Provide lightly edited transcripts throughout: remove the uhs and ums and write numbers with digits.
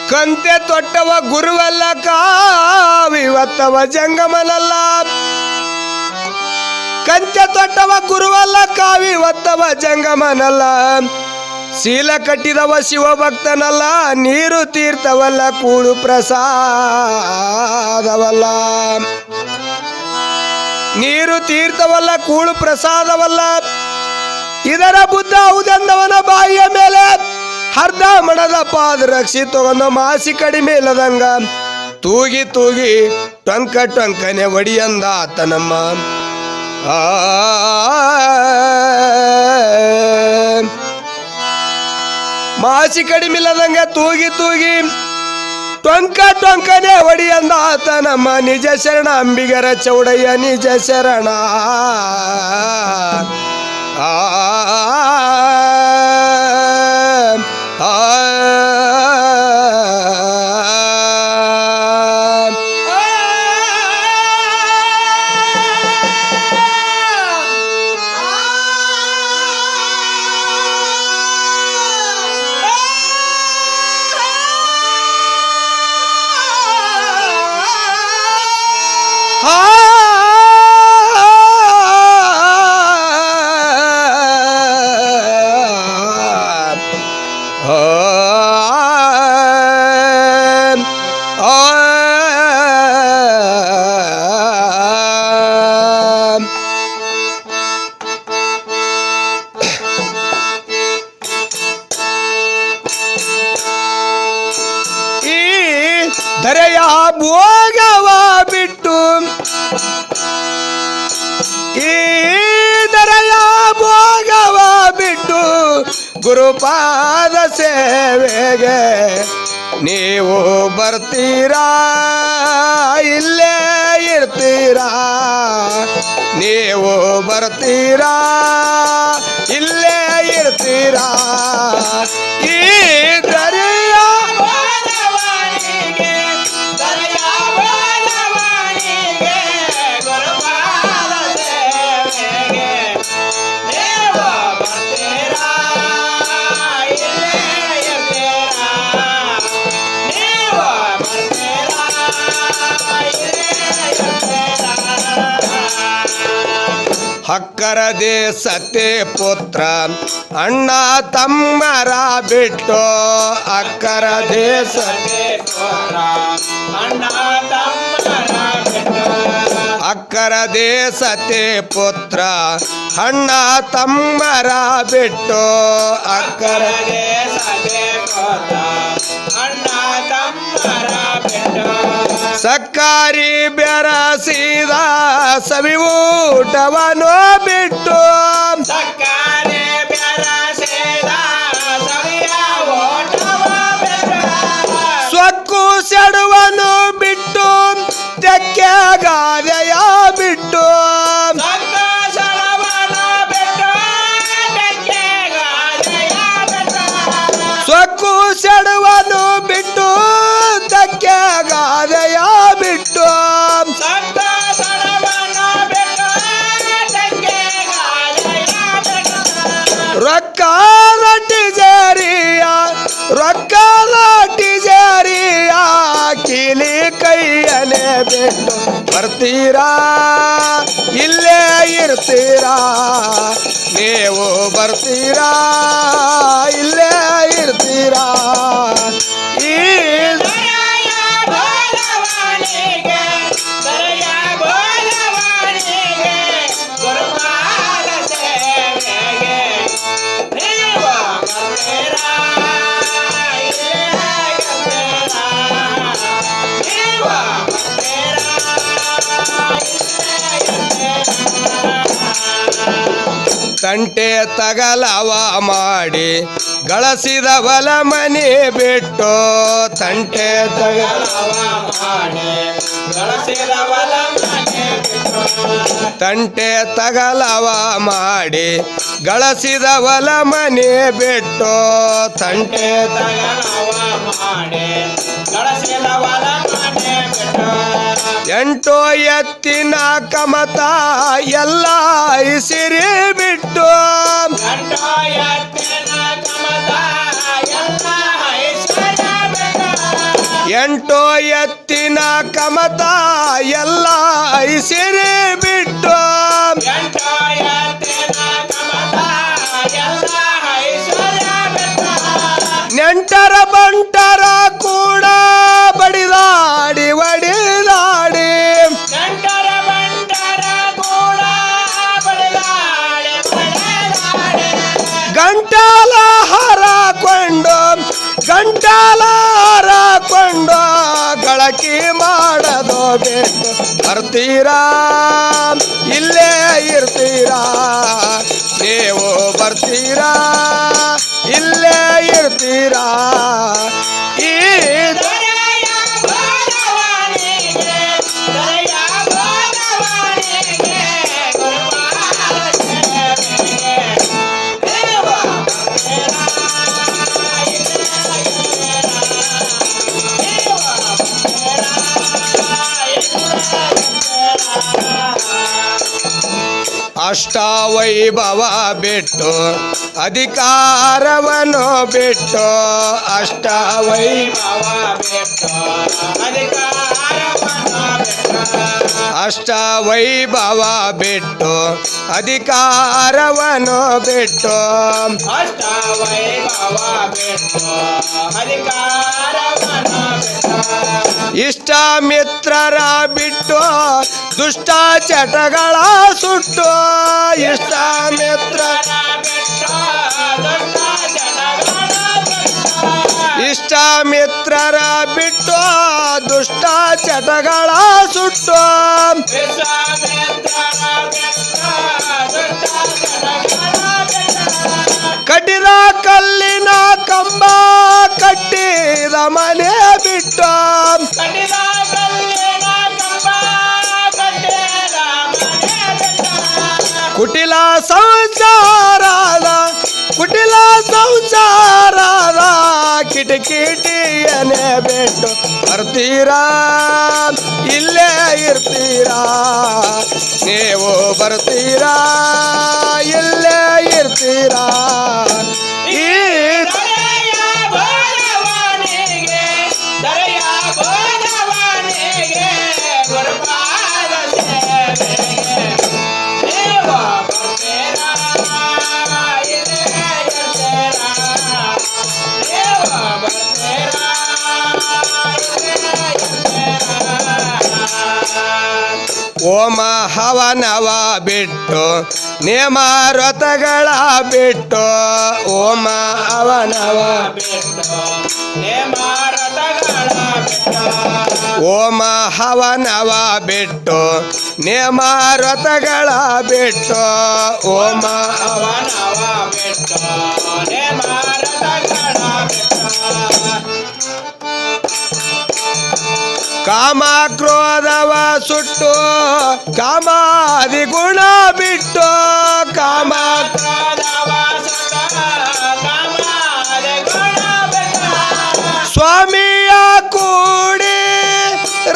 ಕಂತೆ ತೊಟ್ಟವ ಗುರುವಲ್ಲ ಕಾವಿವತ್ತವ ಜಂಗಮನಲ್ಲ ಕಂತೆ ತೊಟ್ಟವ ಗುರುವಲ್ಲ ಕಾವಿವತ್ತವ ಜಂಗಮನಲ್ಲ ಶೀಲ ಕಟ್ಟಿದವ ಶಿವಭಕ್ತನಲ್ಲ ನೀರು ತೀರ್ಥವಲ್ಲ ಕೂಳು ಪ್ರಸಾದವಲ್ಲ ನೀರು ತೀರ್ಥವಲ್ಲ ಕೂಳು ಪ್ರಸಾದವಲ್ಲ ಇದರ ಬುದ್ಧ ಹೌದೆಂದವನ ಬಾಯಿಯ ಮೇಲೆ ಅರ್ಧ ಮಣದ ಪಾದರಕ್ಷಿ ತಗೊಂಡು ಮಾಸಿ ಕಡಿಮೆ ಇಲ್ಲದಂಗ ತೂಗಿ ತೂಗಿ ಟೊಂಕ ಟೊಂಕನೆ ಒಡಿಯಂದ ಆತನಮ್ಮ ಮಾಸಿ ಕಡಿಮೆ ಇಲ್ಲದಂಗ ತೂಗಿ ತೂಗಿ ಟೊಂಕ ಟೊಂಕನೆ ಒಡಿಯಂದ ಆತನಮ್ಮ ನಿಜ ಶರಣ ಅಂಬಿಗರ ಚೌಡಯ್ಯ ನಿಜ ಶರಣ ಧರೆಯ ಭೋಗವ ಬಿಟ್ಟು ಈ ಧರೆಯ ಭೋಗವ ಬಿಟ್ಟು ಗುರುಪಾದ ಸೇವೆಗೆ ನೀವು ಬರ್ತೀರಾ ಇಲ್ಲೇ ಇರ್ತೀರಾ ನೀವು ಬರ್ತೀರಾ ಇಲ್ಲೇ ಇರ್ತೀರಾ ಈ ಧರೆಯ ಅಕ್ಕರದೆ ಸತೆ ಪುತ್ರ ಅಣ್ಣ ತಮ್ಮರ ಬಿಟ್ಟು ಅಕ್ಕರದೆ ಸತೆ ಪುತ್ರ ಅಣ್ಣ ತಮ್ಮರ ಬಿಟ್ಟು ಅಕ್ಕರದೆ ಸತೆ ಪುತ್ರ ಅಣ್ಣ ತಮ್ಮರ ಬಿಟ್ಟು ಅಕ್ಕರದೆ ಸತೆ ಪುತ್ರ ಅಣ್ಣ ತಮ್ಮರ ಬಿಟ್ಟು ಸಕ್ಕಾರಿ ಬೆರಸಿದ ಸವಿ ಊಟವನು ಬಿಟ್ಟು ಸಕ್ಕಾರಿ ಬೆರಸಿದ ಸವಿಯ ಊಟವ ಬಿಟ್ಟು ಸ್ವಕ್ಕು ಸೆಡುವನು ಬಿಟ್ಟು ತೆಕ್ಕೆ ಗಾದೆಯ ಬಿಟ್ಟು ಸ್ವಕ್ಕು ಸೆಡುವನು ಬಿಟ್ಟು ತೆಕ್ಕೆ ಗಾದೆಯ ಬಿಟ್ಟು ರೊಕ್ಕ ರೊಟ್ಟಿ ಜೇರಿಯ ರೊಕ್ಕ ರೊಟ್ಟಿ ಜೇರಿಯ ಕೀಲಿ ಕೈಯಲೆ ಬಿಟ್ಟು ಬರ್ತೀರಾ ಇಲ್ಲೇ ಇರ್ತೀರಾ ನೀವು ಬರ್ತೀರಾ ಇಲ್ಲೇ ಇರ್ತೀರಾ ಈ ತಂಟೆ ತಗಲವ ಮಾಡಿ ಗಳಿಸಿದ ಹೊಲ ಮನೆ ಬಿಟ್ಟು ತಂಟೆ ತಗಲವ ಮಾಡಿ ಗಳಿಸಿದ ಹೊಲ ಮನೆ ಬಿಟ್ಟು ತಂಟೆ ತಗಲವ ಮಾಡಿ ಗಳಿಸಿದ ಹೊಲ ಮನೆ ಬಿಟ್ಟು ತಂಟೆ ತಗಲವ ಮಾಡಿ ಗಳಿಸಿದ ಹೊಲ ಮನೆ ಬಿಟ್ಟು ಎಂಟು ಎತ್ತಿನ ಕಮತ ಎಲ್ಲ ಇಸಿರಿ ಬಿಟ್ಟು ಎಂಟೋ ಎತ್ತಿನ ಕಮತ ಎಲ್ಲ ಐಸಿರಿ ಬಿಟ್ಟು ನೆಂಟರ ಬಂಟರ ಕೂಡ ಬಡಿದಾಡಿ ಒಡಿದಾಡಿ ಗಂಟಾಲ ಹಾರಕೊಂಡು ಗಳಕಿ ಮಾಡದೋ ಬಿಟ್ಟು ಬರ್ತೀರಾ ಇಲ್ಲೇ ಇರ್ತೀರಾ ನೀವು ಬರ್ತೀರಾ ಇಲ್ಲೇ ಇರ್ತೀರಾ ಈ ಅಷ್ಟವೈಭವ ಬಿಟ್ಟು ಅಧಿಕಾರವನ್ನು ಬಿಟ್ಟು ಅಷ್ಟವೈಭವ ಬಿಟ್ಟು ಅಷ್ಟವೈಭವ ಬಿಟ್ಟು ಅಧಿಕಾರವನ್ನು ಬಿಟ್ಟು ಇಷ್ಟ ಮಿತ್ರರ ಬಿಟ್ಟು ದುಷ್ಟ ಚಟಗಳ ಸುಟ್ಟು ಇಷ್ಟ ಮಿತ್ರರ ಇಷ್ಟ ಮಿತ್ರರ ಬಿಟ್ಟು ದುಷ್ಟ ಚಟಗಳ ಸುಟ್ಟು ಕಟ್ಟಿದ ಕಲ್ಲಿನ ಕಂಬ ಕಟ್ಟಿದ ಮನೆ ಬಿಟ್ಟು ಕುಟಿಲ ಸಂಸಾರದ ಕಿಟಕಿಟಿಯನೆ ಬಿಟ್ಟು ಬರ್ತೀರಾ ಇಲ್ಲೇ ಇರ್ತೀರಾ ನೀವು ಬರ್ತೀರಾ ಇಲ್ಲೇ ಇರ್ತೀರಾ ಈ ಓಮ ಹವನವ ಬಿಟ್ಟು ನೇಮ ವ್ರತಗಳ ಬಿಟ್ಟು ಓಮ ಹವನವ ಓಮ ಹವನವ ಬಿಟ್ಟು ನೇಮ ವ್ರತಗಳ ಬಿಟ್ಟು ಓಮ ಹವನವ ಬಿಟ್ಟು ನೇಮ ವ್ರತಗಳ ಕಾಮ ಕ್ರೋಧವ ಸುಟ್ಟು ಕಾಮಾದಿ ಗುಣ ಬಿಟ್ಟು ಕಾಮ ಸ್ವಾಮಿಯ ಕೂಡಿ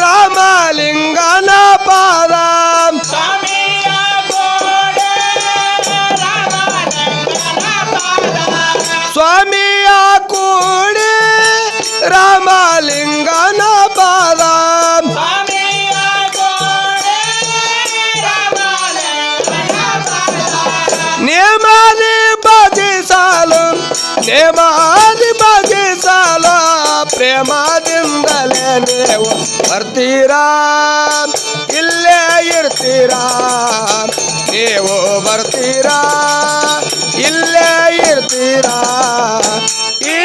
ರಾಮಲಿಂಗನ ಪಾದ ಸ್ವಾಮಿಯ ಕೂಡಿ ರಾಮಲಿಂಗನ ಪಾದ ನೇಮಾದಿ ಬಗೆಸಲು ಪ್ರೇಮದಿಂದಲೇ ನೀವು ಬರ್ತೀರಾ ಇಲ್ಲೇ ಇರ್ತೀರಾ ನೀವು ಬರ್ತೀರಾ ಇಲ್ಲೇ ಇರ್ತೀರಾ ಈ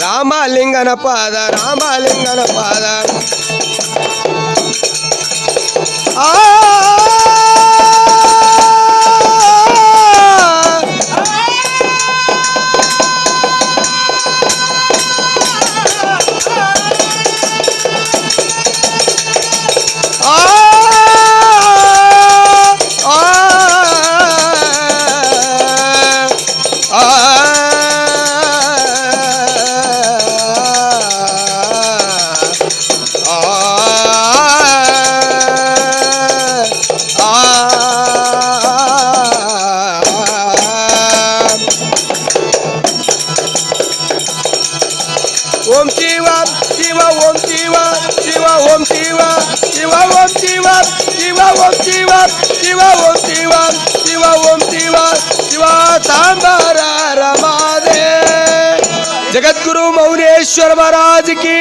ರಾಮಲಿಂಗನ ಪಾದ ಆ ಓಂ ಶಿವ ಶಿವ ಓಂ ಶಿವ ಶಿವ ಓಂ ಶಿವ ಶಿವ ಓಂ ಶಿವ ಶಿವ ಓಂ ಶಿವ ಶಿವ ಓಂ ಶಿವ ಶಿವ ಓಂ ಶಿವ ಶಿವ ಸಾಂಬಾರ ರಮಾದೆ. ಜಗದ್ಗುರು ಮೌನೇಶ್ವರ ಮಹಾರಾಜ್ ಕಿ